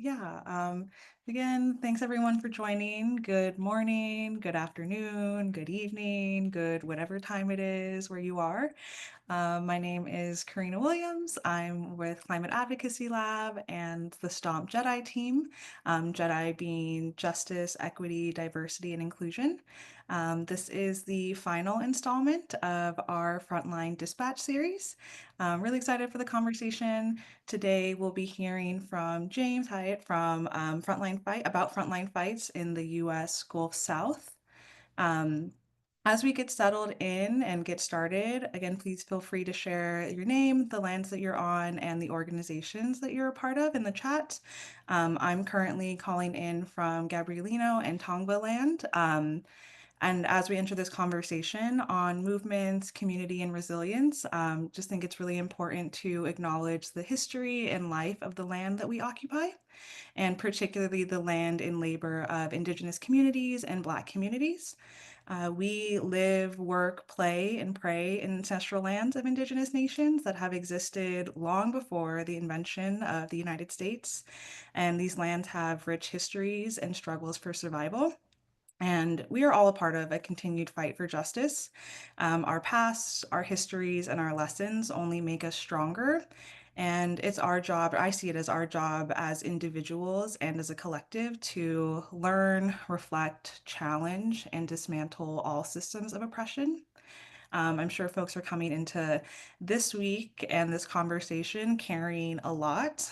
Yeah. Again, thanks everyone for joining. Good morning, good afternoon, good evening, good whatever time it is where you are. My name is Karina Williams. I'm with Climate Advocacy Lab and the Stomp Jedi team, Jedi being justice, equity, diversity, and inclusion. This is the final installment of our Frontline Dispatch series. I'm really excited for the conversation. Today we'll be hearing from James Hiatt from about frontline fights in the U.S. Gulf South. Um, as we get settled in and get started, again, please feel free to share your name, the lands that you're on, and the organizations that you're a part of in the chat. I'm currently calling in from Gabrielino and Tongva land. And as we enter this conversation on movements, community, and resilience, just think it's really important to acknowledge the history and life of the land that we occupy, and particularly the land and labor of Indigenous communities and Black communities. We live, work, play, and pray in ancestral lands of Indigenous nations that have existed long before the invention of the United States. And these lands have rich histories and struggles for survival. And we are all a part of a continued fight for justice. Our pasts, our histories, and our lessons only make us stronger. And it's our job, I see it as our job as individuals and as a collective to learn, reflect, challenge, and dismantle all systems of oppression. I'm sure folks are coming into this week and this conversation carrying a lot,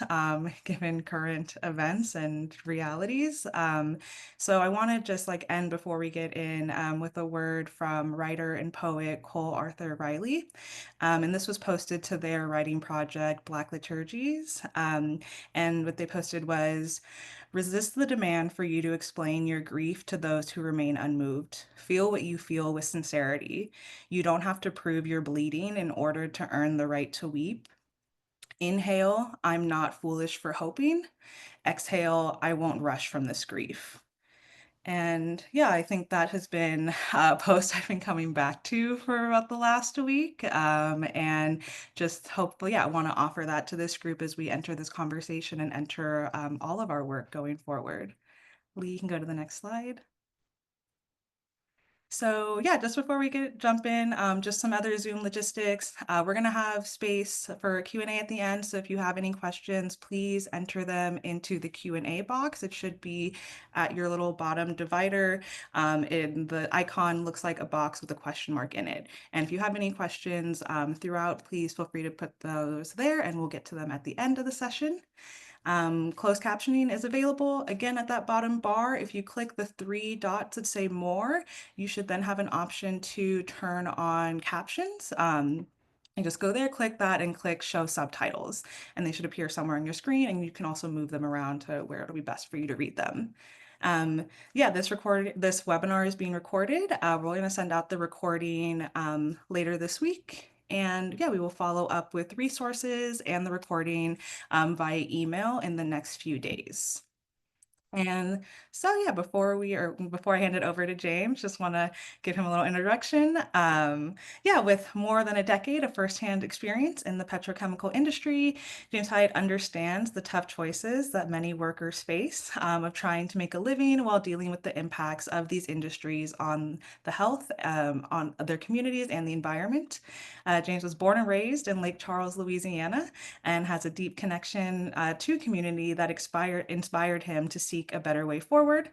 given current events and realities. So I want to just like end before we get in with a word from writer and poet Cole Arthur Riley. And this was posted to their writing project, Black Liturgies. And what they posted was, resist the demand for you to explain your grief to those who remain unmoved. Feel what you feel with sincerity. You don't have to prove you're bleeding in order to earn the right to weep. Inhale, I'm not foolish for hoping. Exhale, I won't rush from this grief. And yeah, I think that has been a post I've been coming back to for about the last week. And just hopefully, yeah, I want to offer that to this group as we enter this conversation and enter all of our work going forward. Lee, you can go to the next slide. So yeah, just before we jump in, just some other Zoom logistics. We're gonna have space for Q&A at the end. So if you have any questions, please enter them into the Q&A box. It should be at your little bottom divider. And the icon looks like a box with a question mark in it. And if you have any questions throughout, please feel free to put those there and we'll get to them at the end of the session. Closed captioning is available. Again, at that bottom bar, if you click the three dots that say more, you should then have an option to turn on captions. And just go there, click that, and click show subtitles. And they should appear somewhere on your screen, and you can also move them around to where it'll be best for you to read them. Yeah, this webinar is being recorded. We're going to send out the recording later this week. And yeah, we will follow up with resources and the recording via email in the next few days. And so yeah, before I hand it over to James, just want to give him a little introduction. Yeah, with more than a decade of firsthand experience in the petrochemical industry, James Hiatt understands the tough choices that many workers face of trying to make a living while dealing with the impacts of these industries on the health, on their communities and the environment. James was born and raised in Lake Charles, Louisiana, and has a deep connection to community that inspired him to seek a better way forward.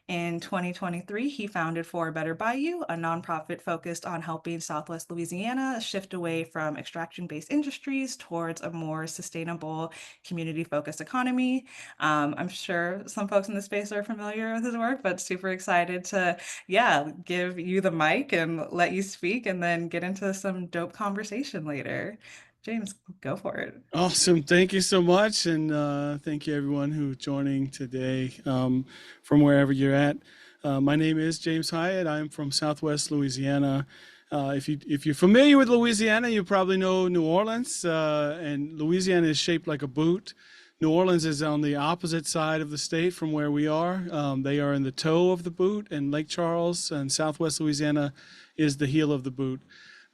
In 2023, he founded For Better Bayou, a nonprofit focused on helping Southwest Louisiana shift away from extraction-based industries towards a more sustainable, community-focused economy. I'm sure some folks in the space are familiar with his work, but super excited to, yeah, give you the mic and let you speak and then get into some dope conversation later. James, go for it. Awesome. Thank you so much. And thank you everyone who's joining today from wherever you're at. My name is James Hiatt. I'm from Southwest Louisiana. If you're familiar with Louisiana, you probably know New Orleans. And Louisiana is shaped like a boot. New Orleans is on the opposite side of the state from where we are. They are in the toe of the boot, and Lake Charles and Southwest Louisiana is the heel of the boot.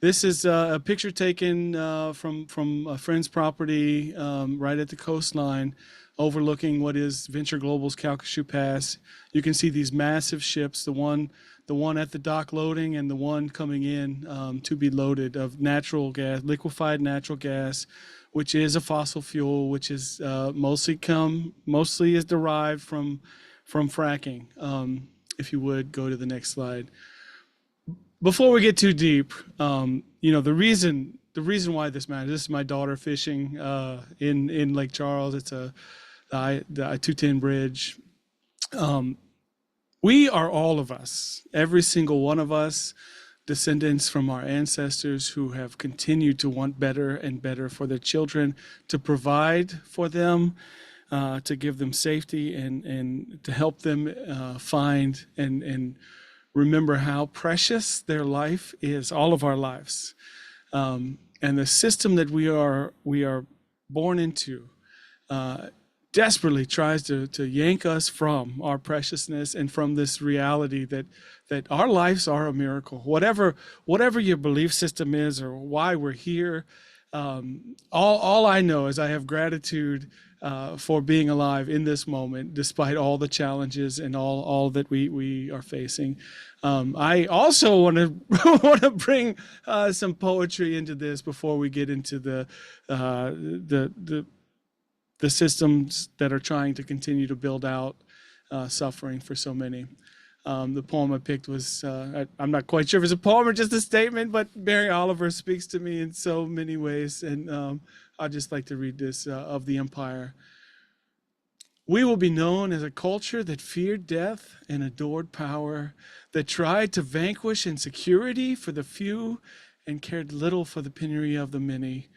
This is a picture taken from a friend's property right at the coastline overlooking what is Venture Global's Calcasieu Pass. You can see these massive ships, the one at the dock loading and the one coming in to be loaded of natural gas, liquefied natural gas, which is a fossil fuel, which is mostly is derived from fracking. If you would go to the next slide. Before we get too deep, the reason why this matters. This is my daughter fishing in Lake Charles. It's the I-210 bridge. We are all of us, every single one of us, descendants from our ancestors who have continued to want better and better for their children, to provide for them, to give them safety and to help them find and remember how precious their life is, all of our lives. And the system that we are born into desperately tries to yank us from our preciousness and from this reality that our lives are a miracle. Whatever your belief system is or why we're here, all I know is I have gratitude for being alive in this moment, despite all the challenges and all that we are facing. I also want to want to bring some poetry into this before we get into the systems that are trying to continue to build out suffering for so many. The poem I picked was, I'm not quite sure if it's a poem or just a statement, but Mary Oliver speaks to me in so many ways. And I'd just like to read this of the Empire. We will be known as a culture that feared death and adored power, that tried to vanquish insecurity for the few and cared little for the penury of the many,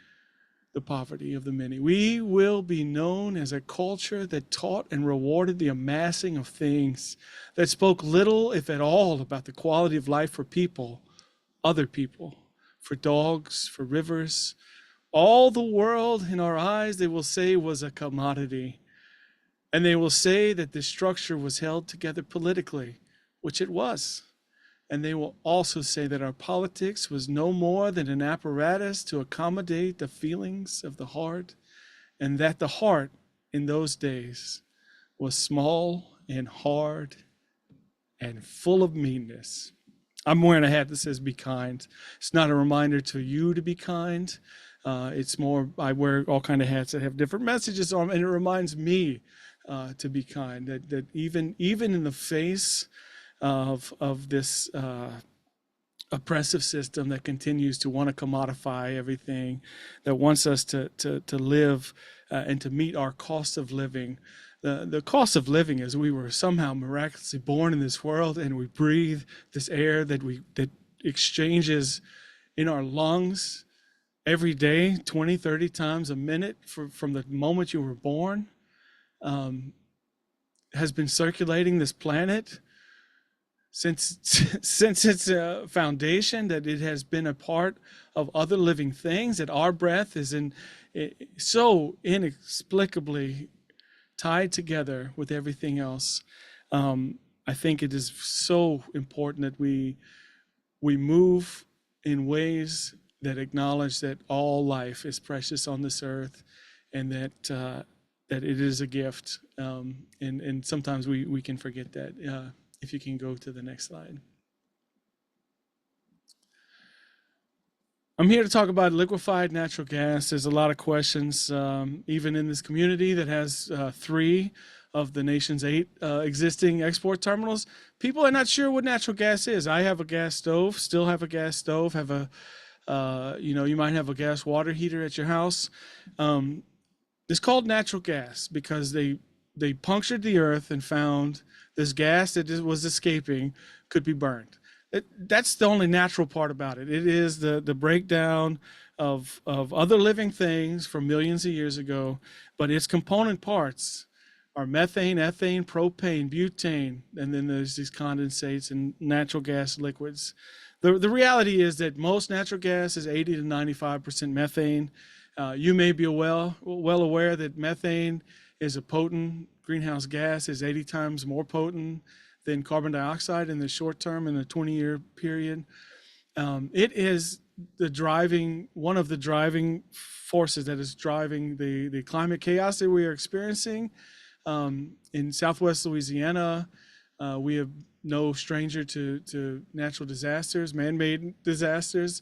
the poverty of the many. We will be known as a culture that taught and rewarded the amassing of things, that spoke little, if at all, about the quality of life for people, other people, for dogs, for rivers. All the world in our eyes, they will say, was a commodity. And they will say that this structure was held together politically, which it was. And they will also say that our politics was no more than an apparatus to accommodate the feelings of the heart, and that the heart in those days was small and hard and full of meanness. I'm wearing a hat that says be kind. It's not a reminder to you to be kind. It's more, I wear all kind of hats that have different messages on them, and it reminds me to be kind, that even in the face of this oppressive system that continues to want to commodify everything, that wants us to live and to meet our cost of living. The cost of living is we were somehow miraculously born in this world, and we breathe this air that exchanges in our lungs every day, 20, 30 times a minute from the moment you were born, has been circulating this planet since its foundation, that it has been a part of other living things, that our breath is so inexplicably tied together with everything else. I think it is so important that we move in ways that acknowledge that all life is precious on this earth, and that it is a gift. And sometimes we can forget that. If you can go to the next slide. I'm here to talk about liquefied natural gas. There's a lot of questions, even in this community that has 3 of the nation's 8 existing export terminals. People are not sure what natural gas is. I have a gas stove, still have a gas stove, have you might have a gas water heater at your house. It's called natural gas because they punctured the earth and found this gas that was escaping could be burned. That's the only natural part about it. It is the breakdown of other living things from millions of years ago, but its component parts are methane, ethane, propane, butane, and then there's these condensates and natural gas liquids. The reality is that most natural gas is 80 to 95% methane. You may be well aware that methane is a potent greenhouse gas, is 80 times more potent than carbon dioxide in the short term, in the 20-year period. It is one of the driving forces that is driving the climate chaos that we are experiencing in Southwest Louisiana. We have no stranger to natural disasters, man-made disasters,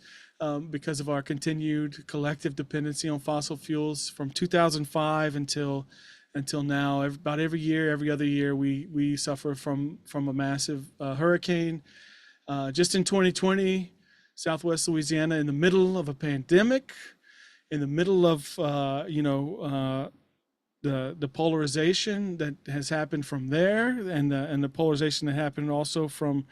because of our continued collective dependency on fossil fuels from 2005 until now. About every year, every other year, we suffer from a massive hurricane. Just in 2020, Southwest Louisiana, in the middle of a pandemic, in the middle of the polarization that has happened from there, and the polarization that happened also from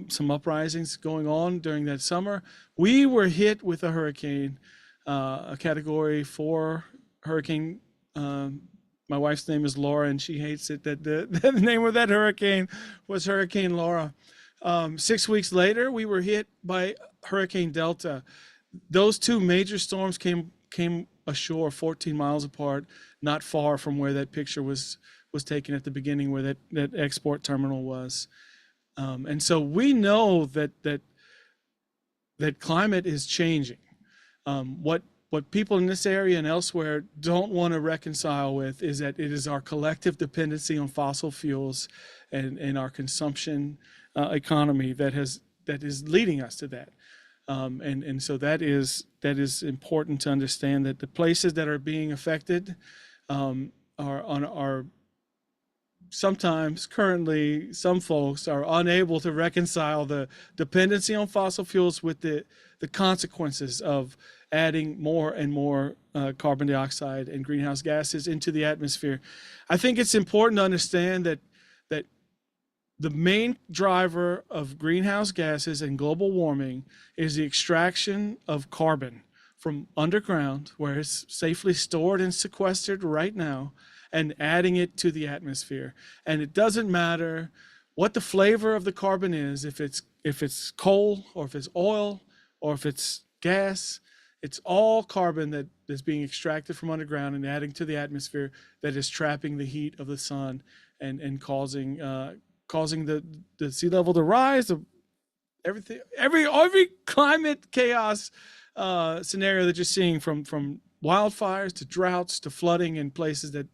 some uprisings going on during that summer, we were hit with a hurricane, a Category 4 hurricane. My wife's name is Laura, and she hates it that the name of that hurricane was Hurricane Laura. 6 weeks later, we were hit by Hurricane Delta. Those two major storms came ashore 14 miles apart, not far from where that picture was taken at the beginning, where that export terminal was. And so we know that climate is changing. What people in this area and elsewhere don't want to reconcile with is that it is our collective dependency on fossil fuels and our consumption economy that is leading us to that. And so that is important to understand, that the places that are being affected are sometimes, currently, some folks are unable to reconcile the dependency on fossil fuels with the consequences of adding more and more carbon dioxide and greenhouse gases into the atmosphere. I think it's important to understand that the main driver of greenhouse gases and global warming is the extraction of carbon from underground, where it's safely stored and sequestered right now, and adding it to the atmosphere. And it doesn't matter what the flavor of the carbon is, if it's coal or if it's oil or if it's gas. It's all carbon that is being extracted from underground and adding to the atmosphere, that is trapping the heat of the sun and causing the sea level to rise, everything, every climate chaos scenario that you're seeing, from wildfires to droughts to flooding in places that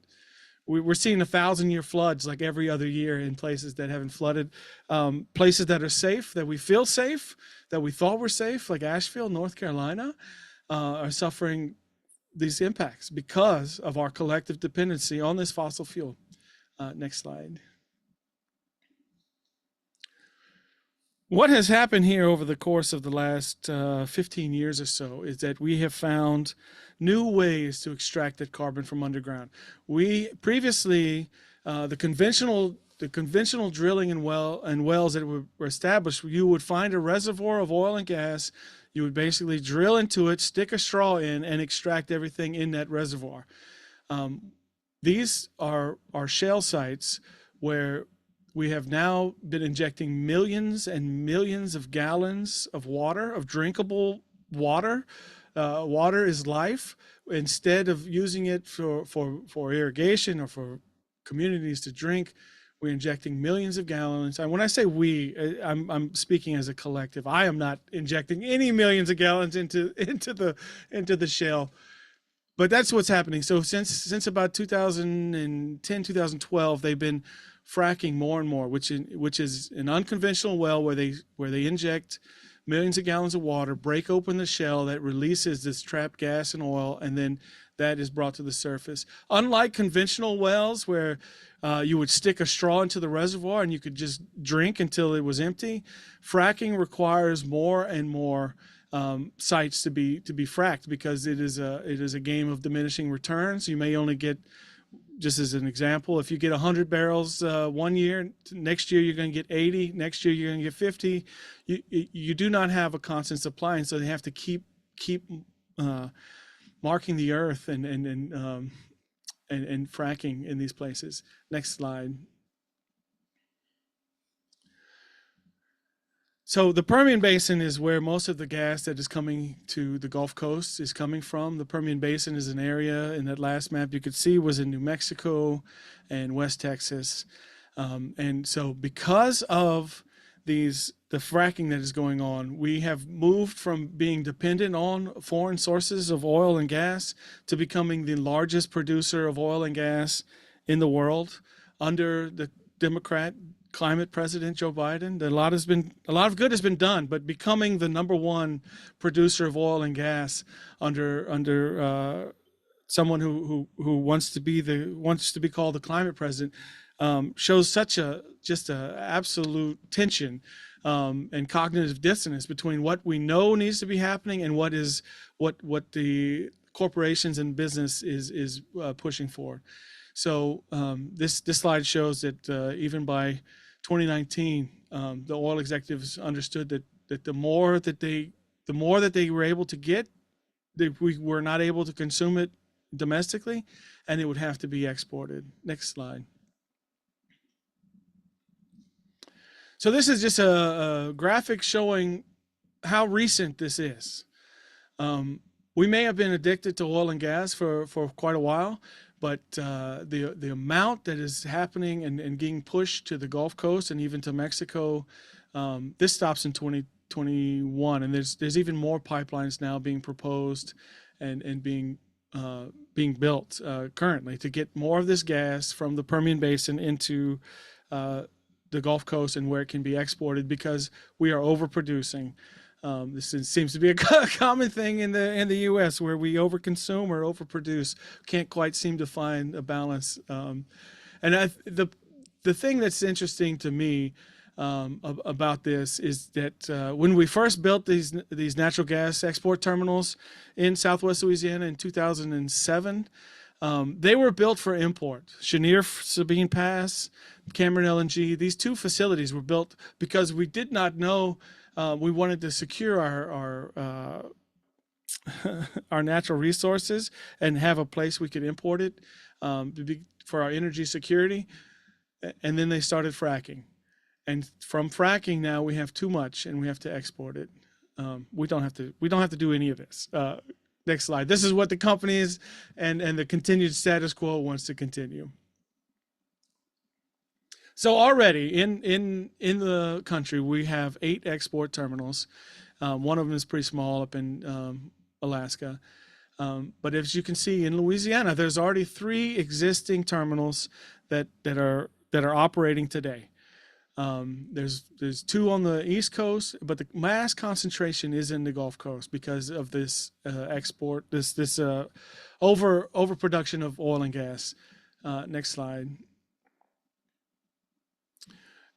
we're seeing 1,000-year floods like every other year in places that haven't flooded. Places that are safe, that we feel safe, that we thought were safe, like Asheville, North Carolina, are suffering these impacts because of our collective dependency on this fossil fuel. Next slide. What has happened here over the course of the last 15 years or so is that we have found new ways to extract that carbon from underground. We previously, the conventional drilling and wells that were established, you would find a reservoir of oil and gas. You would basically drill into it, stick a straw in, and extract everything in that reservoir. These are shale sites where we have now been injecting millions and millions of gallons of water, of drinkable water. Water is life. Instead of using it for irrigation or for communities to drink, we're injecting millions of gallons. And when I say we, I'm speaking as a collective. I am not injecting any millions of gallons into the shale. But that's what's happening. So since about 2010, 2012, they've been fracking more and more, which is an unconventional well where they inject millions of gallons of water, break open the shell that releases this trapped gas and oil, and then that is brought to the surface. Unlike conventional wells where you would stick a straw into the reservoir and you could just drink until it was empty, fracking requires more and more sites to be fracked, because it is a game of diminishing returns. You may only get, just as an example, if you get 100 barrels 1 year, next year you're going to get 80, next year you're going to get 50. You do not have a constant supply, and so they have to keep marking the earth and fracking in these places. Next slide. So the Permian Basin is where most of the gas that is coming to the Gulf Coast is coming from. The Permian Basin is an area, in that last map you could see, was in New Mexico and West Texas. And so because of the fracking that is going on. We have moved from being dependent on foreign sources of oil and gas to becoming the largest producer of oil and gas in the world under the Democrat climate president Joe Biden. A lot of good has been done, but becoming the number one producer of oil and gas under someone who wants to be called the climate president, shows such a just a absolute tension, and cognitive dissonance between what we know needs to be happening and what the corporations and business is pushing for. So this slide shows that even by 2019, the oil executives understood that the more that they were able to get, we were not able to consume it domestically, and it would have to be exported. Next slide. So this is just a graphic showing how recent this is. We may have been addicted to oil and gas for quite a while, but the amount that is happening and being pushed to the Gulf Coast and even to Mexico, this stops in 2021, and there's even more pipelines now being proposed and being built currently to get more of this gas from the Permian Basin into the Gulf Coast and where it can be exported, because we are overproducing. This seems to be a common thing in the U.S. where we overconsume or overproduce. Can't quite seem to find a balance. The thing that's interesting to me about this is that when we first built these natural gas export terminals in Southwest Louisiana in 2007, they were built for import. Cheniere Sabine Pass, Cameron LNG, these two facilities were built because we did not know. We wanted to secure our our natural resources and have a place we could import it, for our energy security. And then they started fracking. And from fracking, now we have too much and we have to export it. We don't have to do any of this. Next slide. This is what the companies and the continued status quo wants to continue. So already in the country, we have 8 export terminals. One of them is pretty small up in Alaska. But as you can see in Louisiana, there's already 3 existing terminals that are operating today. There's 2 on the East Coast, but the mass concentration is in the Gulf Coast because of this overproduction of oil and gas. Next slide.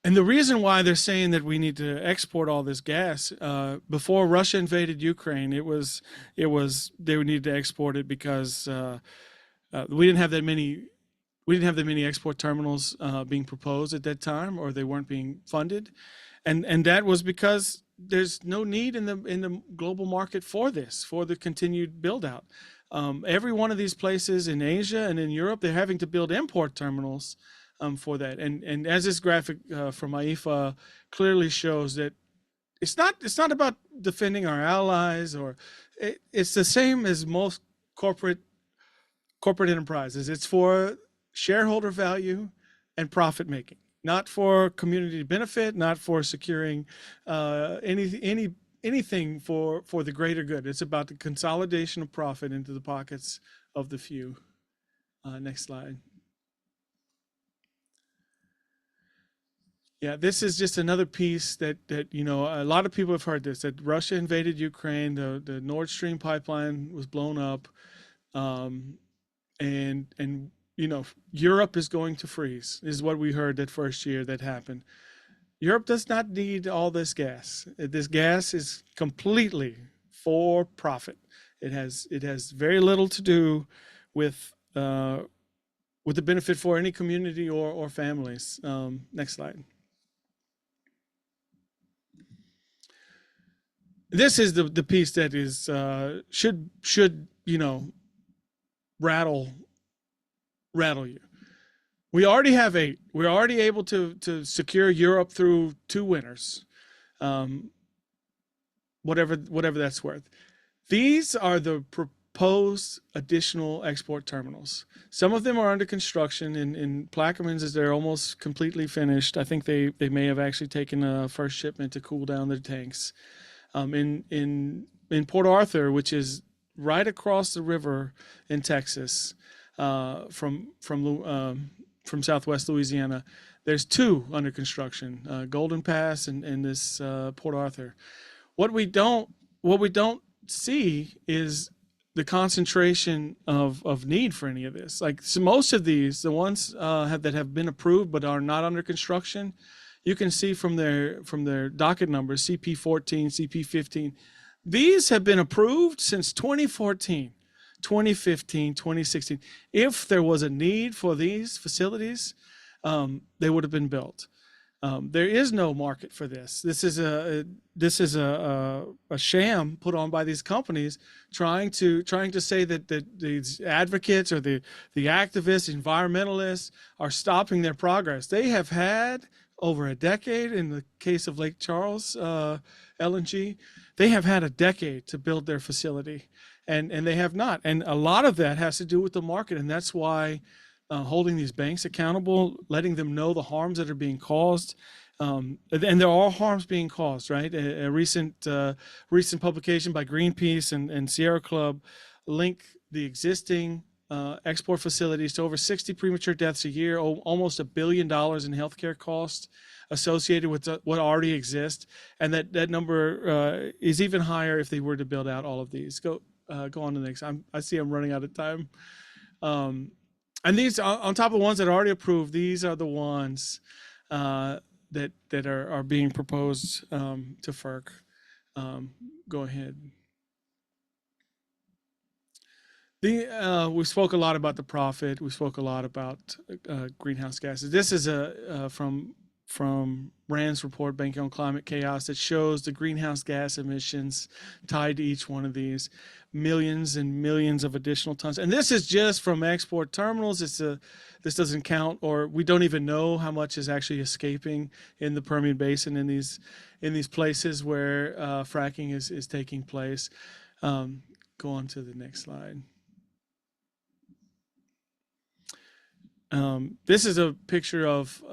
And the reason why they're saying that we need to export all this gas, before Russia invaded Ukraine, they needed to export it because we didn't have that many export terminals being proposed at that time, or they weren't being funded, and that was because there's no need in the global market for the continued build out. Every one of these places in Asia and in Europe, they're having to build import terminals for that. And as this graphic from AIFA clearly shows, that it's not about defending our allies, or it's the same as most corporate enterprises. It's for shareholder value and profit making, not for community benefit, not for securing anything for the greater good. It's about the consolidation of profit into the pockets of the few. Next slide. Yeah, this is just another piece that a lot of people have heard this, that Russia invaded Ukraine, the Nord Stream pipeline was blown up, and Europe is going to freeze, is what we heard that first year that happened. Europe does not need all this gas. This gas is completely for profit. It has very little to do with the benefit for any community or families. Next slide. This is the piece that is should rattle you. We already have 8. We're already able to secure Europe through 2 winters, whatever that's worth. These are the proposed additional export terminals. Some of them are under construction. In Plaquemines, as they're almost completely finished. I think they may have actually taken a first shipment to cool down their tanks. In Port Arthur, which is right across the river in Texas, from Southwest Louisiana, there's two under construction: Golden Pass and this Port Arthur. What we don't what we don't see is the concentration of need for any of this. Like, so most of these, the ones that have been approved but are not under construction, you can see from their docket numbers, CP14, CP15. These have been approved since 2014, 2015, 2016. If there was a need for these facilities, they would have been built. There is no market for this. This is a sham put on by these companies, trying to say that these advocates or the activists, environmentalists, are stopping their progress. They have had over a decade. In the case of Lake Charles LNG, they have had a decade to build their facility, and they have not. And a lot of that has to do with the market, and that's why holding these banks accountable, letting them know the harms that are being caused. And there are harms being caused, right? A recent publication by Greenpeace and Sierra Club link the existing export facilities to over 60 premature deaths a year, almost $1 billion in healthcare costs associated with what already exists, and that number is even higher if they were to build out all of these. Go on to the next. I see I'm running out of time. And these, on top of the ones that are already approved, these are the ones that are being proposed to FERC. Go ahead. We spoke a lot about the profit. We spoke a lot about greenhouse gases. This is from Rand's report, Banking on Climate Chaos, that shows the greenhouse gas emissions tied to each one of these. Millions and millions of additional tons. And this is just from export terminals. This doesn't count, or we don't even know how much is actually escaping in the Permian Basin in these places where fracking is taking place. Go on to the next slide. This is a picture of,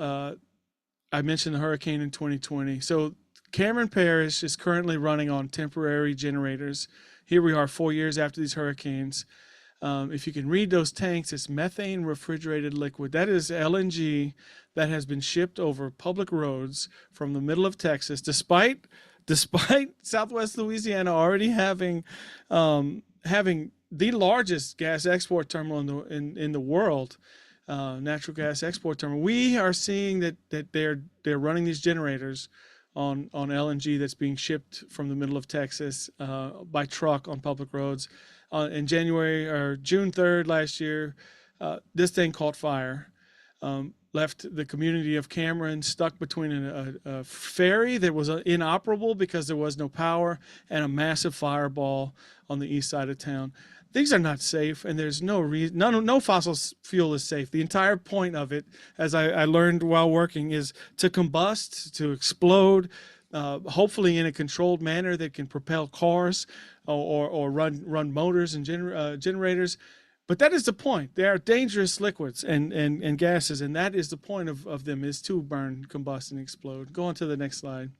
I mentioned the hurricane in 2020. So Cameron Parish is currently running on temporary generators. Here we are 4 years after these hurricanes. If you can read those tanks, it's methane refrigerated liquid. That is LNG that has been shipped over public roads from the middle of Texas, despite Southwest Louisiana already having the largest gas export terminal in the world. Natural gas export terminal. We are seeing that they're running these generators on LNG that's being shipped from the middle of Texas by truck on public roads. In January or June 3rd last year, this thing caught fire. Left the community of Cameron stuck between a ferry that was inoperable because there was no power and a massive fireball on the east side of town. These are not safe, and there's no reason. No fossil fuel is safe. The entire point of it, as I learned while working, is to combust, to explode, hopefully in a controlled manner that can propel cars or run motors and generators. But that is the point. They are dangerous liquids and gases, and that is the point of them, is to burn, combust, and explode. Go on to the next slide.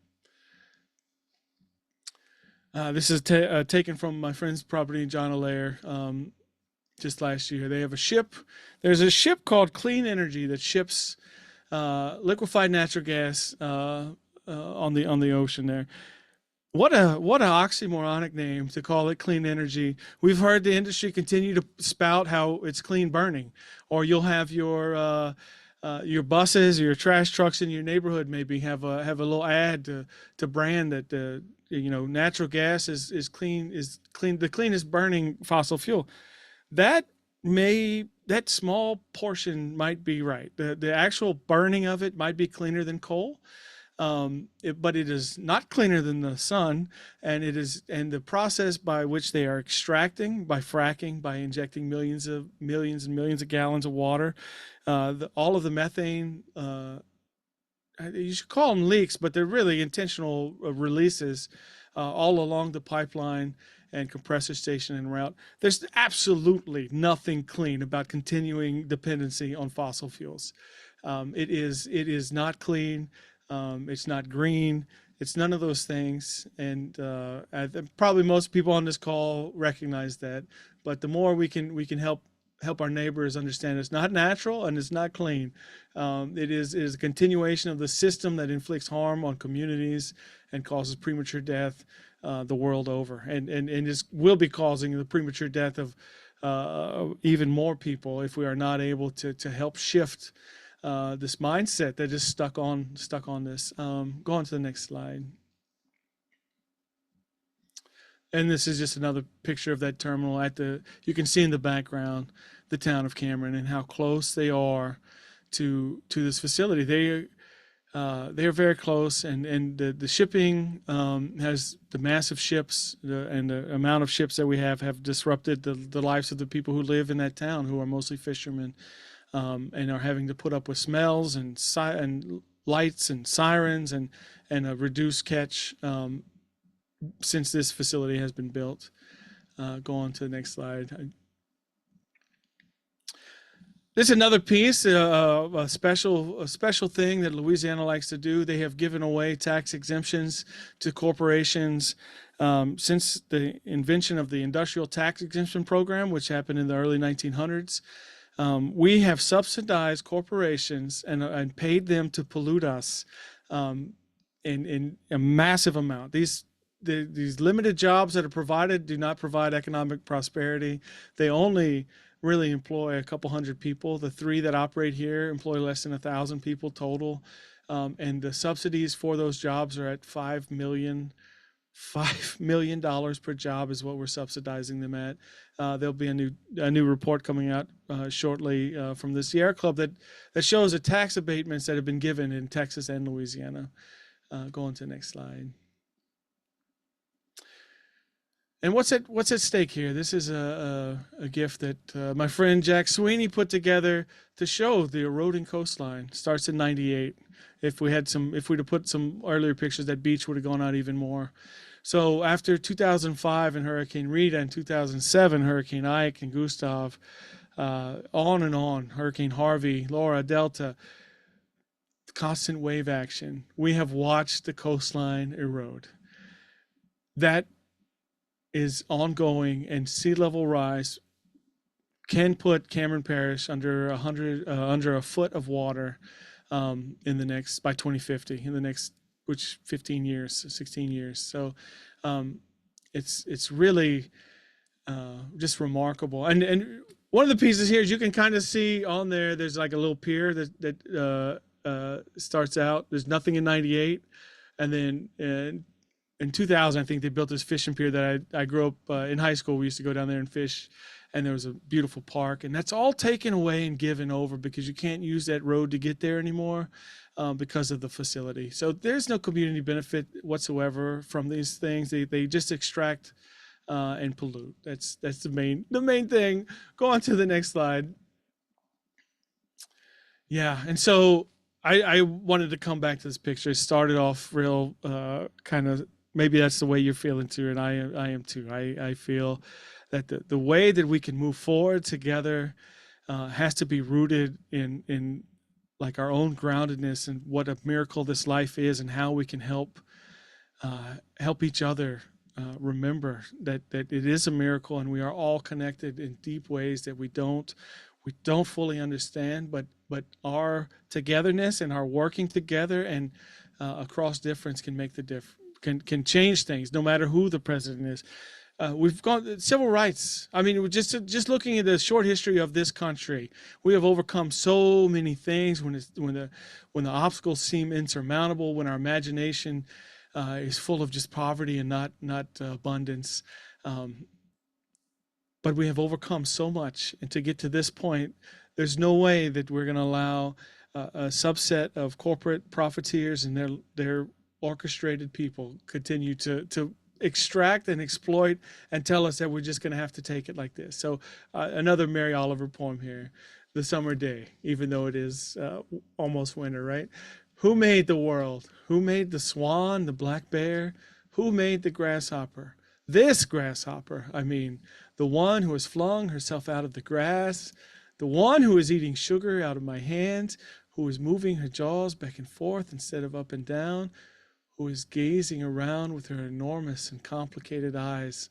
This is taken from my friend's property in John Allaire just last year. They have a ship. There's a ship called Clean Energy that ships liquefied natural gas on the ocean there. What an oxymoronic name to call it clean energy. We've heard the industry continue to spout how it's clean burning, or you'll have your buses or your trash trucks in your neighborhood maybe have a little ad to brand that natural gas is clean, the cleanest burning fossil fuel. That small portion might be right. The actual burning of it might be cleaner than coal. But it is not cleaner than the sun, and the process by which they are extracting, by fracking, by injecting millions and millions of gallons of water, all of the methane, you should call them leaks, but they're really intentional releases all along the pipeline, and compressor station en route. There's absolutely nothing clean about continuing dependency on fossil fuels. It is not clean. It's not green. It's none of those things. And probably most people on this call recognize that. But the more we can help our neighbors understand it's not natural and it's not clean. It is a continuation of the system that inflicts harm on communities and causes premature death the world over, and is will be causing the premature death of even more people if we are not able to help shift this mindset that is stuck on this. Go on to the next slide. And this is just another picture of that terminal at the, you can see in the background the town of Cameron and how close they are to this facility. They are very close, and the shipping has the massive ships and the amount of ships that we have disrupted the lives of the people who live in that town, who are mostly fishermen, and are having to put up with smells and lights and sirens and a reduced catch since this facility has been built. Go on to the next slide. This is another piece, a special thing that Louisiana likes to do. They have given away tax exemptions to corporations since the invention of the Industrial Tax Exemption Program, which happened in the early 1900s. We have subsidized corporations and paid them to pollute us in a massive amount. These limited jobs that are provided do not provide economic prosperity. They only really employ a couple hundred people. The three that operate here employ less than 1,000 people total, and the subsidies for those jobs are at $5 million per job is what we're subsidizing them at. There'll be a new report coming out shortly from the Sierra Club that shows the tax abatements that have been given in Texas and Louisiana. Go on to the next slide. And what's at stake here? This is a gift that my friend Jack Sweeney put together to show the eroding coastline. Starts in '98. If we'd have put some earlier pictures, that beach would have gone out even more. So after 2005 and Hurricane Rita, and 2007 Hurricane Ike and Gustav, on and on, Hurricane Harvey, Laura, Delta, constant wave action, we have watched the coastline erode. That is ongoing, and sea level rise can put Cameron Parish under a foot of water by 2050, in the next, which 15 years, 16 years. So it's really just remarkable. And one of the pieces here is you can kind of see on there. There's like a little pier that starts out. There's nothing in '98, and then in 2000, I think they built this fishing pier that I grew up in high school. We used to go down there and fish, and there was a beautiful park. And that's all taken away and given over because you can't use that road to get there anymore because of the facility. So there's no community benefit whatsoever from these things. They just extract and pollute. That's the main thing. Go on to the next slide. Yeah, and so I wanted to come back to this picture. It started off real kind of, maybe that's the way you're feeling too, and I am too. I feel that the way that we can move forward together has to be rooted in like our own groundedness and what a miracle this life is, and how we can help each other remember that it is a miracle, and we are all connected in deep ways that we don't fully understand, but our togetherness and our working together and across difference can make the difference. Can change things, no matter who the president is. We've gone civil rights. I mean, just looking at the short history of this country, we have overcome so many things when the obstacles seem insurmountable, when our imagination is full of just poverty and not abundance. But we have overcome so much, and to get to this point, there's no way that we're going to allow a subset of corporate profiteers and their orchestrated people continue to extract and exploit and tell us that we're just going to have to take it like this. So another Mary Oliver poem here. The summer day, even though it is almost winter, right? Who made the world? Who made the swan, the black bear? Who made the grasshopper, This grasshopper, I mean, the one who has flung herself out of the grass, the one who is eating sugar out of my hand, who is moving her jaws back and forth instead of up and down, who is gazing around with her enormous and complicated eyes.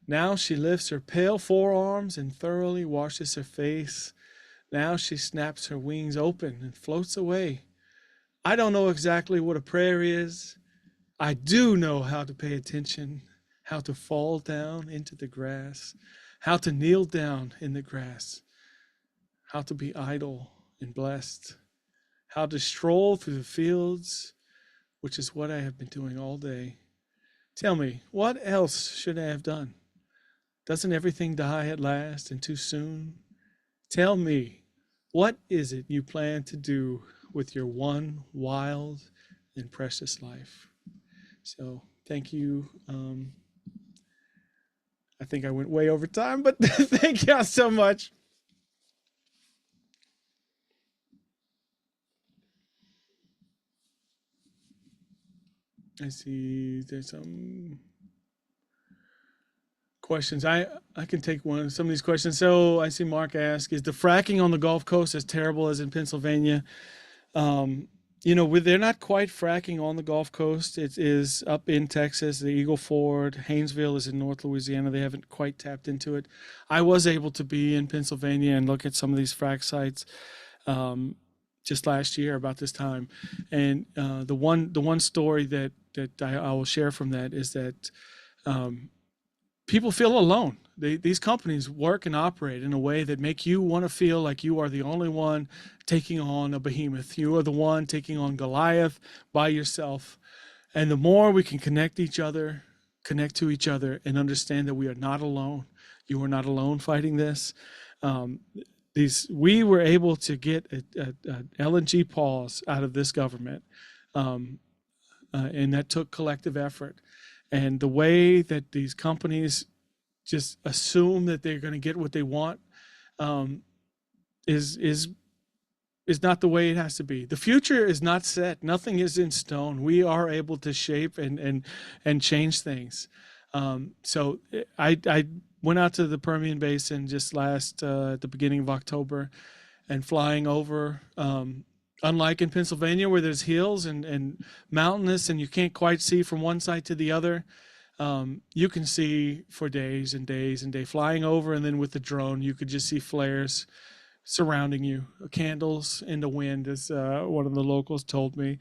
Now she lifts her pale forearms and thoroughly washes her face. Now she snaps her wings open and floats away. I don't know exactly what a prayer is. I do know how to pay attention, how to fall down into the grass, how to kneel down in the grass, how to be idle and blessed, how to stroll through the fields, which is what I have been doing all day. Tell me, what else should I have done? Doesn't everything die at last and too soon? Tell me, what is it you plan to do with your one wild and precious life? So, thank you. I think I went way over time, but thank y'all so much. I see there's some questions. I can take some of these questions. So I see Mark ask, is the fracking on the Gulf Coast as terrible as in Pennsylvania? Um, they're not quite fracking on the Gulf Coast. It is up in Texas, the Eagle Ford. Haynesville is in North Louisiana. They haven't quite tapped into it. I was able to be in Pennsylvania and look at some of these frack sites just last year about this time. And the one story that I will share from that is that people feel alone. These companies work and operate in a way that make you want to feel like you are the only one taking on a behemoth. You are the one taking on Goliath by yourself. And the more we can connect to each other, and understand that we are not alone. You are not alone fighting this. Um, we were able to get a LNG pause out of this government, and that took collective effort. And the way that these companies just assume that they're going to get what they want um, is not the way it has to be. The future is not set. Nothing is in stone. We are able to shape and change things. So I went out to the Permian Basin just at the beginning of October, and flying over. Unlike in Pennsylvania, where there's hills and mountainous, and you can't quite see from one side to the other, you can see for days and days and days. Flying over, and then with the drone, you could just see flares surrounding you, candles in the wind, as one of the locals told me.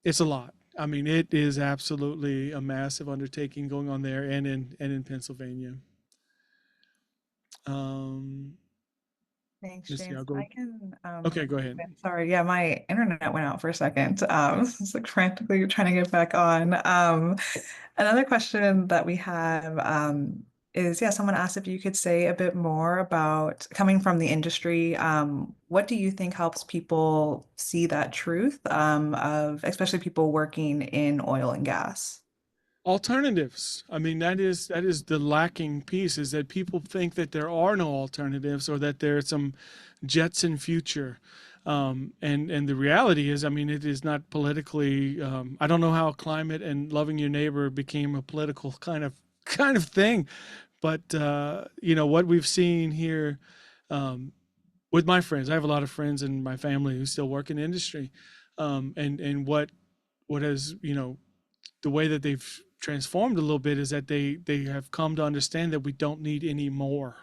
It's a lot. I mean, it is absolutely a massive undertaking going on there, and in Pennsylvania. Um, Thanks, let's see. James. I'll I go. can Okay, go ahead. sorry, yeah, my internet went out for a second. It's like frantically trying to get back on. Another question that we have is, yeah, someone asked if you could say a bit more about coming from the industry. What do you think helps people see that truth of especially people working in oil and gas? Alternatives. I mean, that is the lacking piece, is that people think that there are no alternatives, or that there's some Jetson future. And the reality is, I mean, it is not politically. I don't know how climate and loving your neighbor became a political kind of thing, but what we've seen here, um, with my friends. I have a lot of friends in my family who still work in industry, and what has, the way that they've transformed a little bit is that they have come to understand that we don't need any more.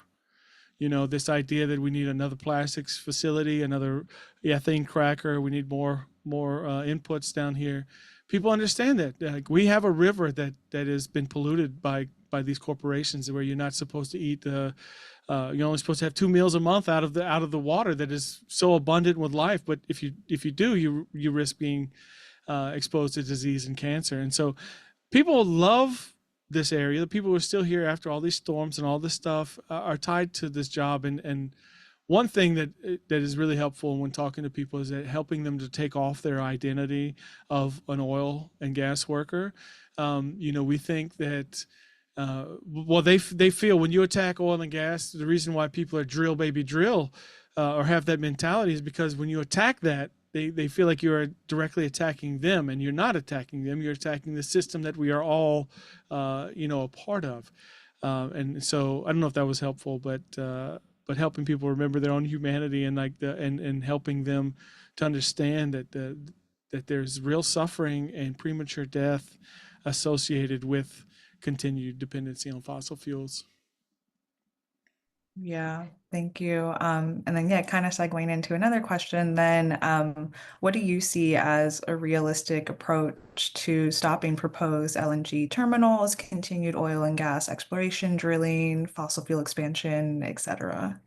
This idea that we need another plastics facility, another ethane cracker, we need more inputs down here. People understand that, like, we have a river that has been polluted by these corporations, where you're not supposed to eat you're only supposed to have 2 meals a month out of the water that is so abundant with life. But if you do, you risk being exposed to disease and cancer. And so people love this area. The people who are still here after all these storms and all this stuff are tied to this job. And one thing that is really helpful when talking to people is that helping them to take off their identity of an oil and gas worker. We think that. Well, they feel when you attack oil and gas, the reason why people are drill baby drill, or have that mentality, is because when you attack that, they feel like you are directly attacking them, and you're not attacking them. You're attacking the system that we are all, a part of. And so I don't know if that was helpful, but helping people remember their own humanity, and and helping them to understand that there's real suffering and premature death associated with continued dependency on fossil fuels. Yeah, thank you. And then, yeah, kind of segueing into another question, then, what do you see as a realistic approach to stopping proposed LNG terminals, continued oil and gas exploration, drilling, fossil fuel expansion, etc.?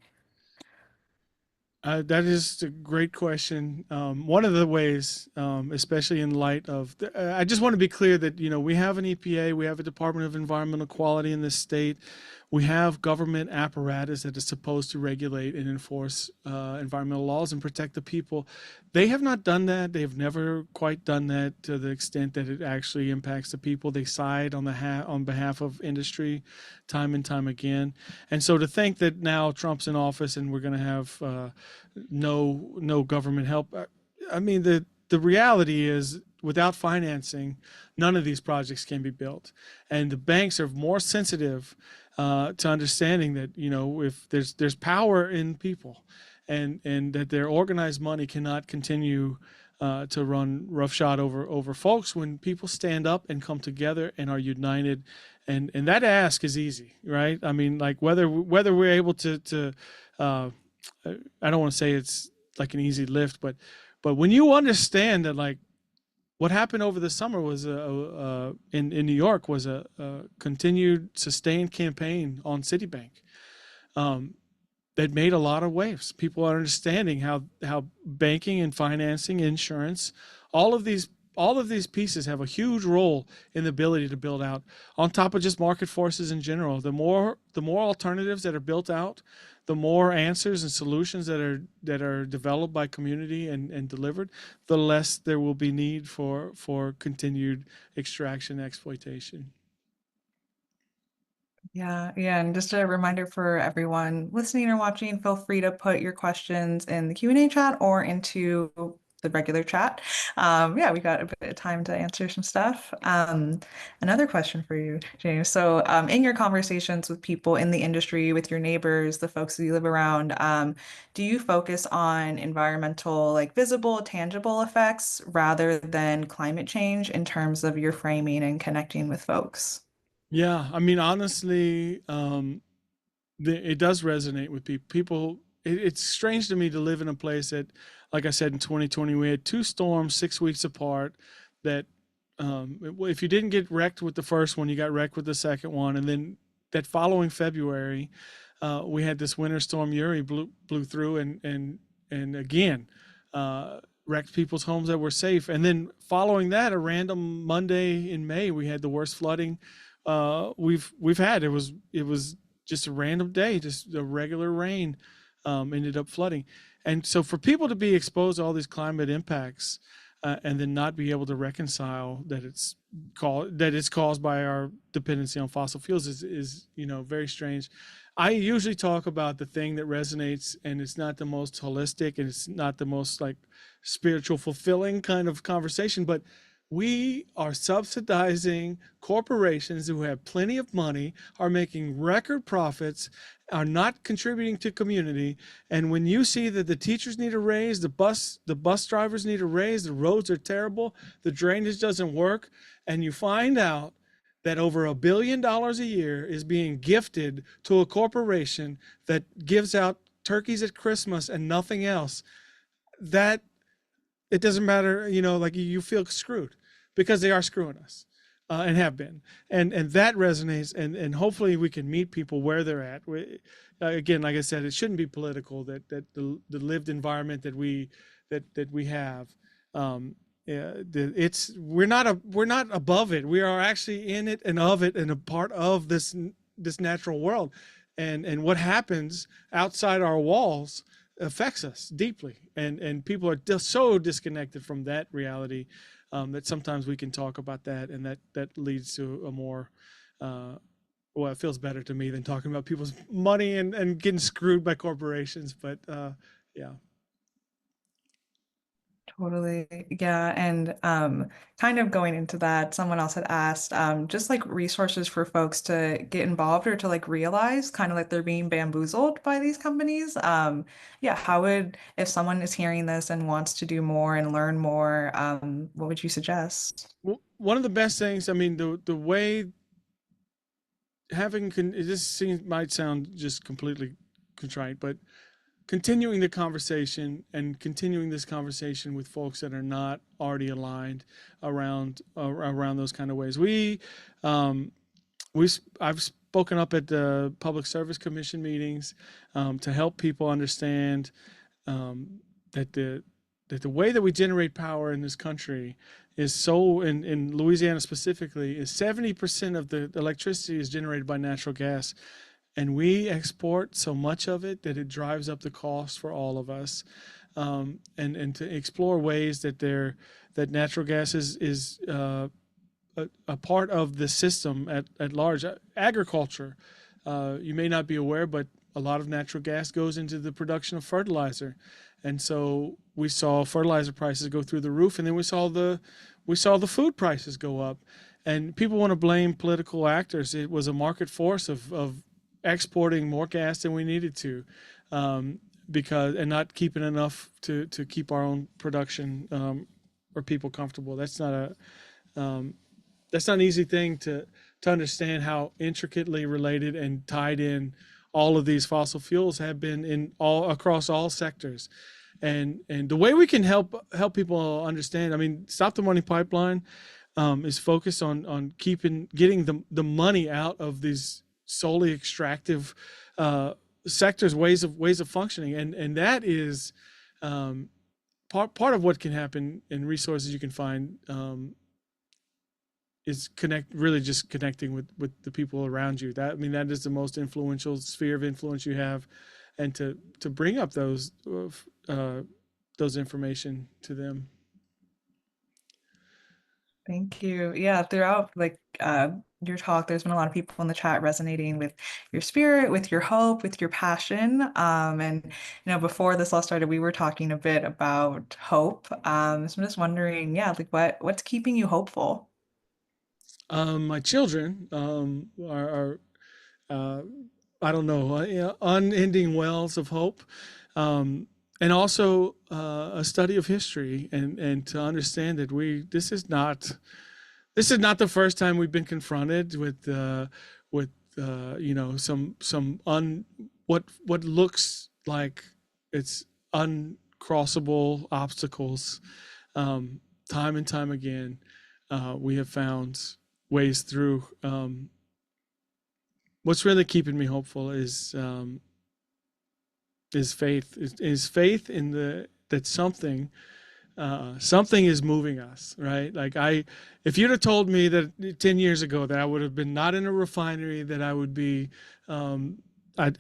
That is a great question. One of the ways, especially in light of, I just want to be clear that we have an EPA, we have a Department of Environmental Quality in this state, we have government apparatus that is supposed to regulate and enforce environmental laws and protect the people. They have not done that. They have never quite done that to the extent that it actually impacts the people. They side on behalf of industry, time and time again. And so to think that now Trump's in office and we're going to have no government help. I mean, the reality is, without financing, none of these projects can be built, and the banks are more sensitive to understanding that if there's power in people, and that their organized money cannot continue to run roughshod over folks when people stand up and come together and are united, and that ask is easy, right? I mean, like whether we're able to I don't want to say it's like an easy lift, but when you understand that, like, what happened over the summer was in New York was a continued sustained campaign on Citibank, um, that made a lot of waves. People are understanding how banking and financing, insurance, all of these all of these pieces have a huge role in the ability to build out, on top of just market forces in general. The more alternatives that are built out, the more answers and solutions that are developed by community and delivered, the less there will be need for continued extraction and exploitation. Yeah, yeah, and just a reminder for everyone listening or watching, feel free to put your questions in the Q&A chat or into the regular chat. Yeah, we got a bit of time to answer some stuff. Another question for you, James. So, in your conversations with people in the industry, with your neighbors, the folks that you live around, do you focus on environmental, like visible, tangible effects rather than climate change in terms of your framing and connecting with folks? Yeah, I mean, honestly, it does resonate with people. It's strange to me to live in a place that, like I said, in 2020 we had two storms 6 weeks apart. That if you didn't get wrecked with the first one, you got wrecked with the second one, and then that following February, we had this winter storm Uri blew through and again wrecked people's homes that were safe. And then following that, a random Monday in May, we had the worst flooding we've had. It was just a random day, just a regular rain, ended up flooding. And so for people to be exposed to all these climate impacts, and then not be able to reconcile that it's caused by our dependency on fossil fuels is very strange. I usually talk about the thing that resonates, and it's not the most holistic, and it's not the most like spiritual fulfilling kind of conversation, but we are subsidizing corporations who have plenty of money, are making record profits, are not contributing to community. And when you see that the teachers need a raise, the bus drivers need a raise, the roads are terrible, the drainage doesn't work, and you find out that over $1 billion a year is being gifted to a corporation that gives out turkeys at Christmas and nothing else, that it doesn't matter, like you feel screwed because they are screwing us, and have been, and that resonates, and hopefully we can meet people where they're at. Again, like I said, it shouldn't be political. That the lived environment that we have, yeah, we're not above it. We are actually in it and of it and a part of this natural world, and what happens outside our walls affects us deeply, and people are just so disconnected from that reality, that sometimes we can talk about that, and that leads to a more well, it feels better to me than talking about people's money and getting screwed by corporations, but yeah. Totally. Yeah. And kind of going into that, someone else had asked just like resources for folks to get involved or to like realize kind of like they're being bamboozled by these companies. Yeah, how would, if someone is hearing this and wants to do more and learn more, what would you suggest? One of the best things, I mean, the way this seems might sound just completely contrite, but continuing the conversation and continuing this conversation with folks that are not already aligned around those kind of ways. Um, I've spoken up at the Public Service Commission meetings to help people understand um, that the way that we generate power in this country is so in Louisiana specifically is 70% of the electricity is generated by natural gas, and we export so much of it that it drives up the cost for all of us. And to explore ways that natural gas is a part of the system at large. Agriculture, you may not be aware, but a lot of natural gas goes into the production of fertilizer, and so we saw fertilizer prices go through the roof, and then we saw the food prices go up, and people want to blame political actors. It was a market force of exporting more gas than we needed to, because and not keeping enough to keep our own production or people comfortable. Um, that's not an easy thing to understand how intricately related and tied in all of these fossil fuels have been in all across all sectors. And the way we can help people understand, I mean, Stop the Money Pipeline is focused on getting the money out of these solely extractive sectors, ways of functioning, and that is part of what can happen and resources you can find is really just connecting with the people around you. That, I mean, that is the most influential sphere of influence you have, and to bring up those information to them. Thank you. Yeah, throughout like your talk, there's been a lot of people in the chat resonating with your spirit, with your hope, with your passion. And before this all started, we were talking a bit about hope. So I'm just wondering, yeah, like what's keeping you hopeful? My children are uh, I don't know, unending wells of hope, um, and also a study of history, and to understand that this is not the first time we've been confronted with some what looks like it's uncrossable obstacles. Um, Time and time again, we have found ways through. What's really keeping me hopeful is faith. Is faith in the that something is moving us, right? If you'd have told me that 10 years ago that I would have been not in a refinery, that I would be, I'd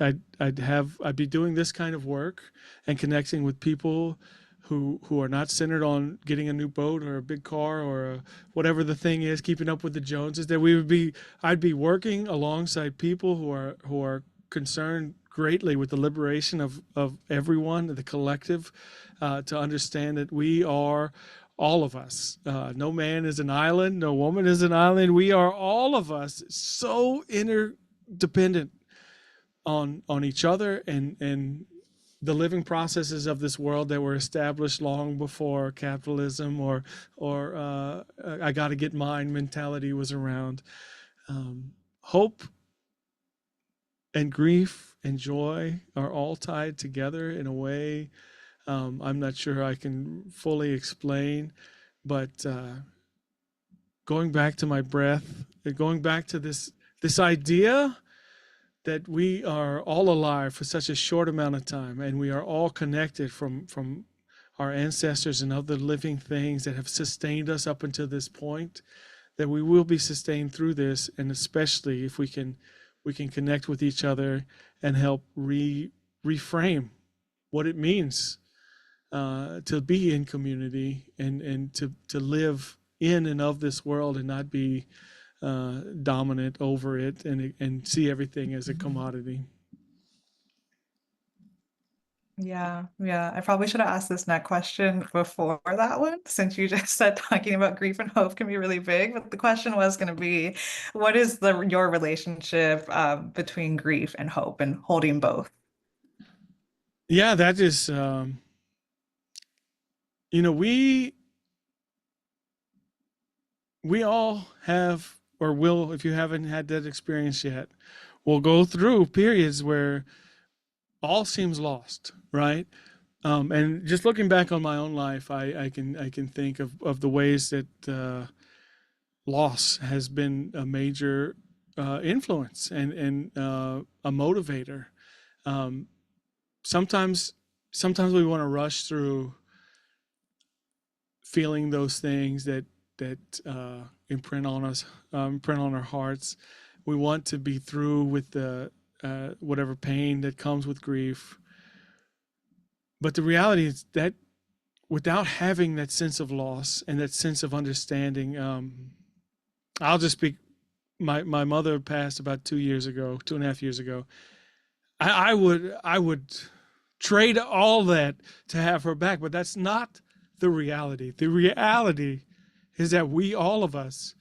be doing this kind of work and connecting with people who are not centered on getting a new boat or a big car or whatever the thing is, keeping up with the Joneses, I'd be working alongside people who are concerned greatly with the liberation of everyone, the collective, to understand that we are all of us. No man is an island, no woman is an island. We are all of us so interdependent on each other and the living processes of this world that were established long before capitalism or I got to get mine mentality was around. Hope and grief and joy are all tied together in a way I'm not sure I can fully explain, but going back to my breath, going back to this idea that we are all alive for such a short amount of time, and we are all connected from our ancestors and other living things that have sustained us up until this point, that we will be sustained through this, and especially if we can connect with each other and help reframe what it means to be in community and to live in and of this world and not be dominant over it and see everything as a commodity. Yeah, yeah. I probably should have asked this next question before that one, since you just said talking about grief and hope can be really big. But the question was going to be, what is the your relationship between grief and hope and holding both? Yeah, that is, you know, we all have, or will, if you haven't had that experience yet, will go through periods where all seems lost, right? And just looking back on my own life, I can think of the ways that loss has been a major influence and a motivator. Um, sometimes sometimes we want to rush through feeling those things that imprint on us, imprint on our hearts. We want to be through with the whatever pain that comes with grief. But the reality is that without having that sense of loss and that sense of understanding, I'll just speak. My mother passed about 2 years ago, 2.5 years ago. I would trade all that to have her back, but that's not the reality. The reality is that we, all of us,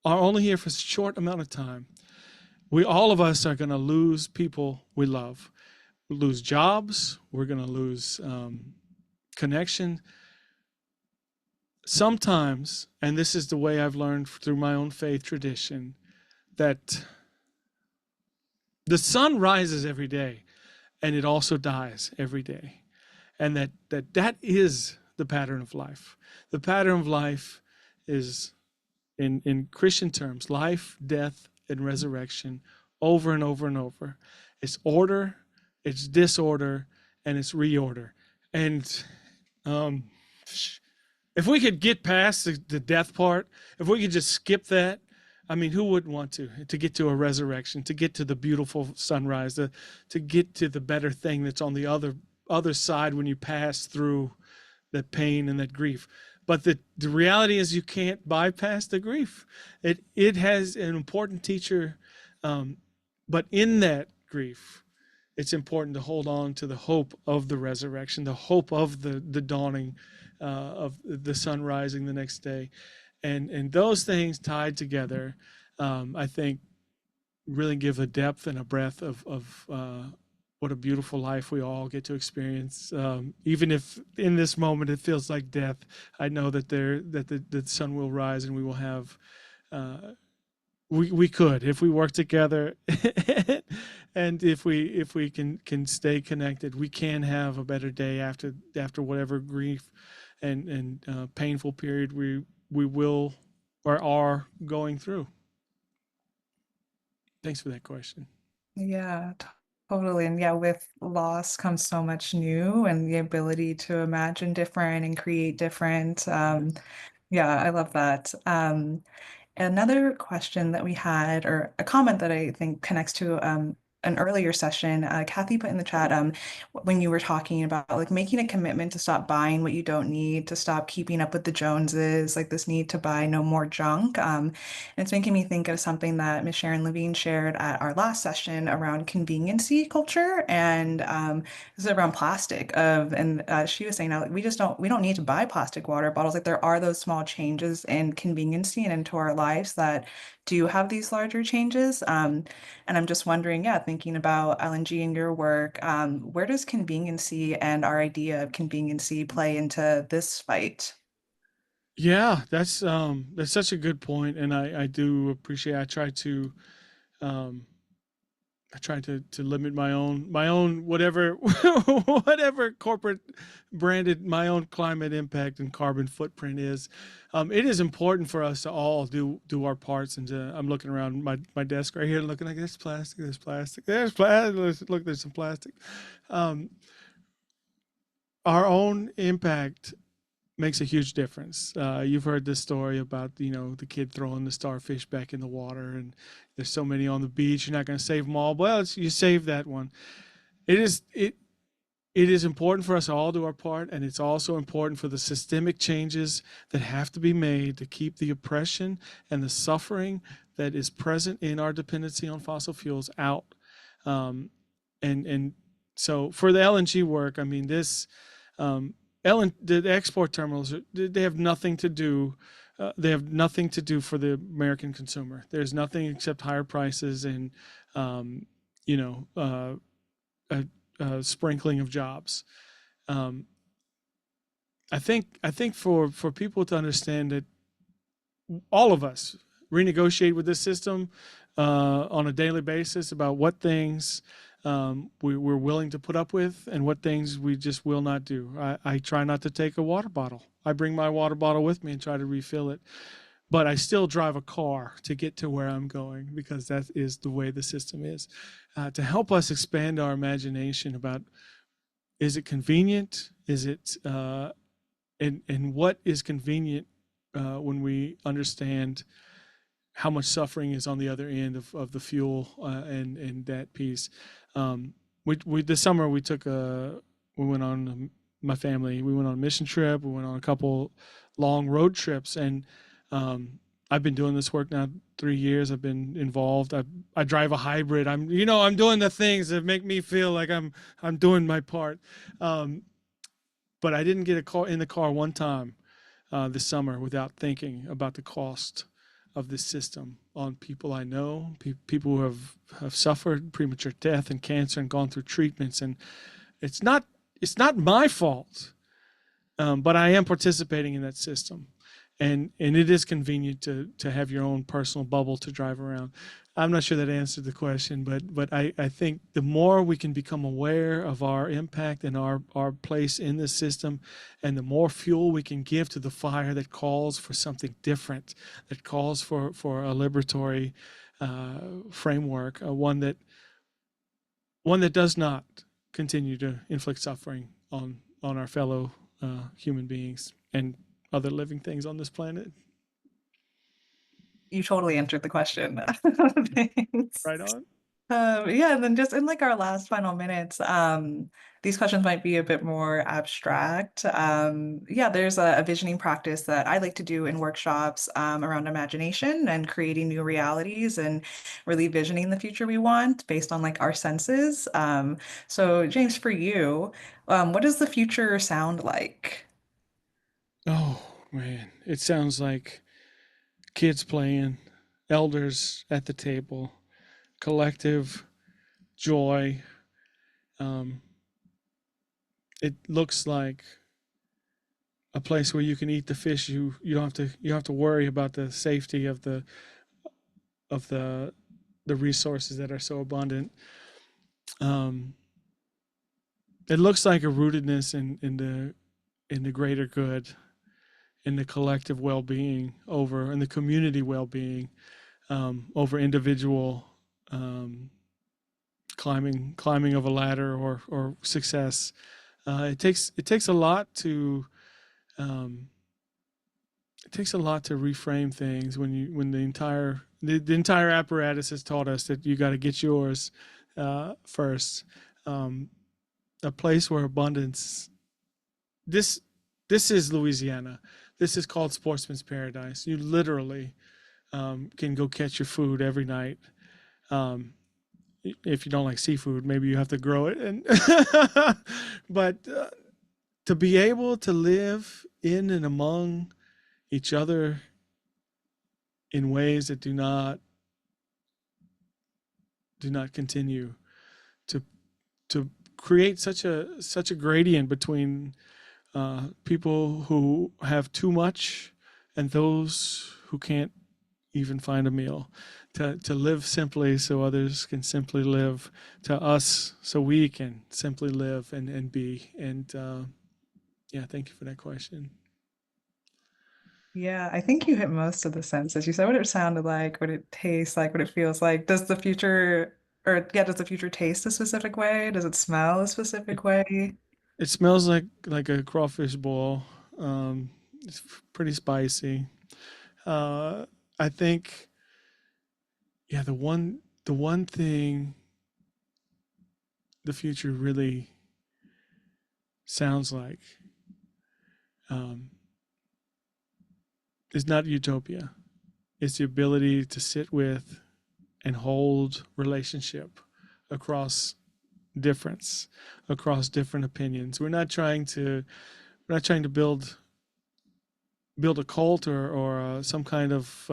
are only here for a short amount of time. We, all of us, are going to lose people we love. We lose jobs. We're going to lose connection. Sometimes, and this is the way I've learned through my own faith tradition, that the sun rises every day and it also dies every day. And that is the pattern of life. The pattern of life is, in Christian terms, life, death, and resurrection, over and over and over. It's order, it's disorder, and it's reorder. And um, if we could get past the death part, if we could just skip that, I mean, who wouldn't want to get to a resurrection, to get to the beautiful sunrise, to get to the better thing that's on the other side when you pass through that pain and that grief. But the reality is you can't bypass the grief. It has an important teacher, but in that grief, it's important to hold on to the hope of the resurrection, the hope of the dawning of the sun rising the next day, and those things tied together, I think, really give a depth and a breadth of what a beautiful life we all get to experience. Even if in this moment it feels like death, I know that the sun will rise and we will have. We could, if we work together, and if we can stay connected, we can have a better day after whatever grief and painful period we will or are going through. Thanks for that question. Yeah, totally. And yeah, with loss comes so much new and the ability to imagine different and create different. Yeah, I love that. Another question that we had, or a comment that I think connects to an earlier session, Kathy put in the chat when you were talking about like making a commitment to stop buying what you don't need, to stop keeping up with the Joneses, like this need to buy no more junk. And it's making me think of something that Miss Sharon Levine shared at our last session around conveniency culture, and this is around plastic. And she was saying, like, we don't need to buy plastic water bottles. Like there are those small changes in conveniency and into our lives that do have these larger changes. And I'm just wondering, yeah, thinking about LNG in your work, where does conveniency and our idea of conveniency play into this fight? Yeah, that's such a good point, and I do appreciate. Um, I try to limit my own whatever whatever corporate branded my own climate impact and carbon footprint is. It is important for us to all do our parts. And I'm looking around my desk right here, looking like there's plastic, there's plastic. Look, there's some plastic. Um, our own impact makes a huge difference. You've heard this story about the kid throwing the starfish back in the water, and there's so many on the beach. You're not going to save them all. Well, you save that one. It is important for us all to do our part, and it's also important for the systemic changes that have to be made to keep the oppression and the suffering that is present in our dependency on fossil fuels out. Um, and So for the LNG work, I mean, um, the export terminals, they have nothing to do. They have nothing to do for the American consumer. There's nothing except higher prices and, um, you know, a, a sprinkling of jobs. Um, I think for people to understand that all of us renegotiate with this system on a daily basis about what things we're willing to put up with and what things we just will not do. I try not to take a water bottle. I bring my water bottle with me and try to refill it. But I still drive a car to get to where I'm going because that is the way the system is. To help us expand our imagination about, is it convenient? Is it and what is convenient when we understand how much suffering is on the other end of the fuel and that piece. We this summer we went on, my family, we went on a mission trip. We went on a couple long road trips, and I've been doing this work now 3 years. I've been involved. I drive a hybrid. I'm doing the things that make me feel like I'm doing my part. But I didn't get a car in the car one time this summer without thinking about the cost of this system on people I know, people who have suffered premature death and cancer and gone through treatments. And it's not my fault, but I am participating in that system, and it is convenient to have your own personal bubble to drive around. I'm not sure that answered the question, but I think the more we can become aware of our impact and our place in this system, and the more fuel we can give to the fire that calls for something different, that calls for a liberatory framework, one that does not continue to inflict suffering on our fellow human beings and other living things on this planet. You totally answered the question. Thanks. Right on. Yeah, and then just in like our last final minutes, these questions might be a bit more abstract. Yeah, there's a visioning practice that I like to do in workshops around imagination and creating new realities and really visioning the future we want based on like our senses. So James, for you, what does the future sound like? Oh man, it sounds like kids playing, elders at the table, collective joy. Um, it looks like a place where you can eat the fish. You don't have to worry about the safety of of the the resources that are so abundant. Um, it looks like a rootedness in the greater good, in the collective well-being over in the community well-being over individual um, climbing of a ladder or success. It takes a lot to um, it takes a lot to reframe things when the entire apparatus has taught us that you got to get yours first. Um, a place where abundance. This this is Louisiana. This is called Sportsman's Paradise. You literally can go catch your food every night. Um, if you don't like seafood, maybe you have to grow it. And but to be able to live in and among each other in ways that do not continue to to create such a gradient between people who have too much and those who can't even find a meal, to live simply so others can simply live, to us so we can simply live and be. And yeah, thank you for that question. Yeah, I think you hit most of the senses. You said what it sounded like, what it tastes like, what it feels like. Does the future, or yeah, does the future taste a specific way? Does it smell a it, specific way? it smells like a crawfish boil. It's pretty spicy. uh, I think, yeah, the one thing the future really sounds like um, is not utopia. It's the ability to sit with and hold relationship across difference across different opinions. We're not trying to build a cult or some kind of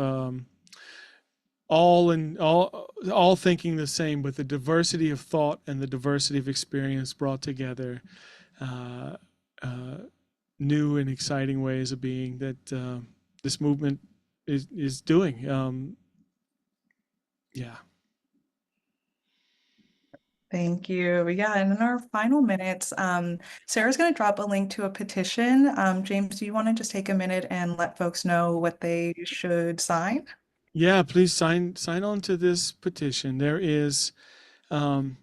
all thinking the same, but the diversity of thought and the diversity of experience brought together uh, uh, new and exciting ways of being that this movement is doing. Yeah. Thank you. Yeah, and in our final minutes, Sarah's going to drop a link to a petition. James, do you want to just take a minute and let folks know what they should sign? Yeah, please sign on to this petition. There is um,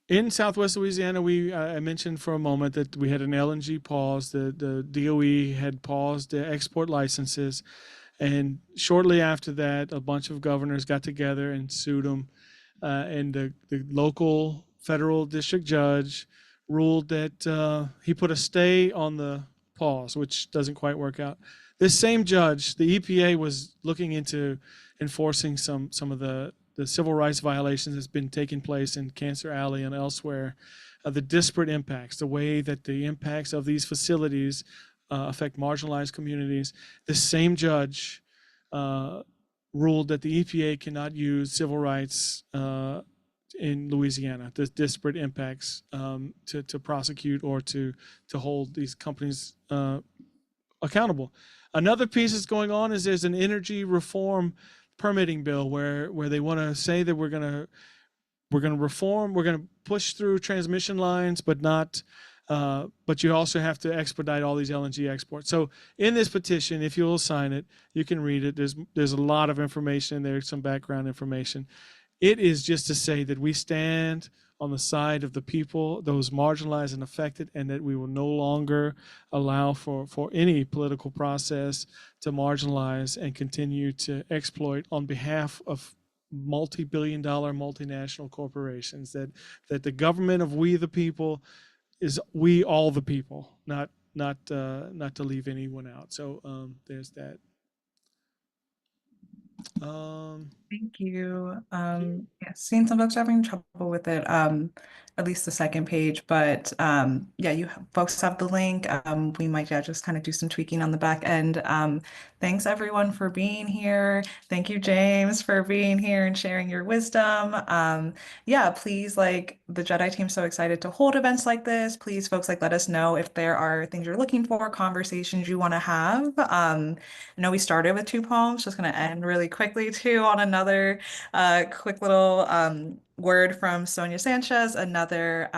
in Southwest Louisiana. We I mentioned for a moment that we had an LNG pause. The DOE had paused the export licenses, and shortly after that, a bunch of governors got together and sued them. And the local federal district judge ruled that he put a stay on the pause, which doesn't quite work out. This same judge, the EPA, was looking into enforcing some of the civil rights violations that's been taking place in Cancer Alley and elsewhere, the disparate impacts, the way that the impacts of these facilities affect marginalized communities. This same judge uh, ruled that the EPA cannot use civil rights in Louisiana, the disparate impacts, to prosecute or to hold these companies accountable. Another piece that's going on is there's an energy reform permitting bill where they want to say that we're going to reform, we're going to push through transmission lines, but not. But you also have to expedite all these LNG exports. So in this petition, if you'll sign it, you can read it. There's a lot of information in there, some background information. It is just to say that we stand on the side of the people, those marginalized and affected, and that we will no longer allow for any political process to marginalize and continue to exploit on behalf of multi-billion-dollar multinational corporations. That the government of we the people is we all the people, not to leave anyone out. So there's that. Um, Thank you. Yeah, seeing some folks having trouble with it, at least the second page, but yeah, folks have the link. We might yeah, just kind of do some tweaking on the back end. Thanks everyone for being here. Thank you, James, for being here and sharing your wisdom. Yeah, please, like the Jedi team's so excited to hold events like this. Please, folks, like let us know if there are things you're looking for, conversations you want to have. I know we started with two poems, just going to end really quickly too on another quick little word from Sonia Sanchez, another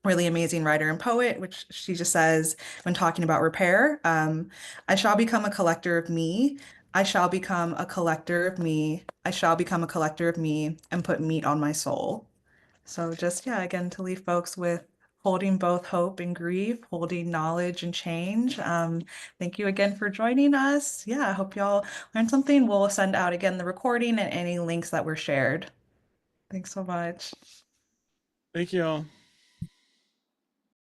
really amazing writer and poet, which she just says when talking about repair, I shall become a collector of me. I shall become a collector of me. I shall become a collector of me and put meat on my soul. So just, yeah, again, to leave folks with holding both hope and grief, holding knowledge and change. Thank you again for joining us. Yeah, I hope y'all learned something. We'll send out again the recording and any links that were shared. Thanks so much. Thank you all.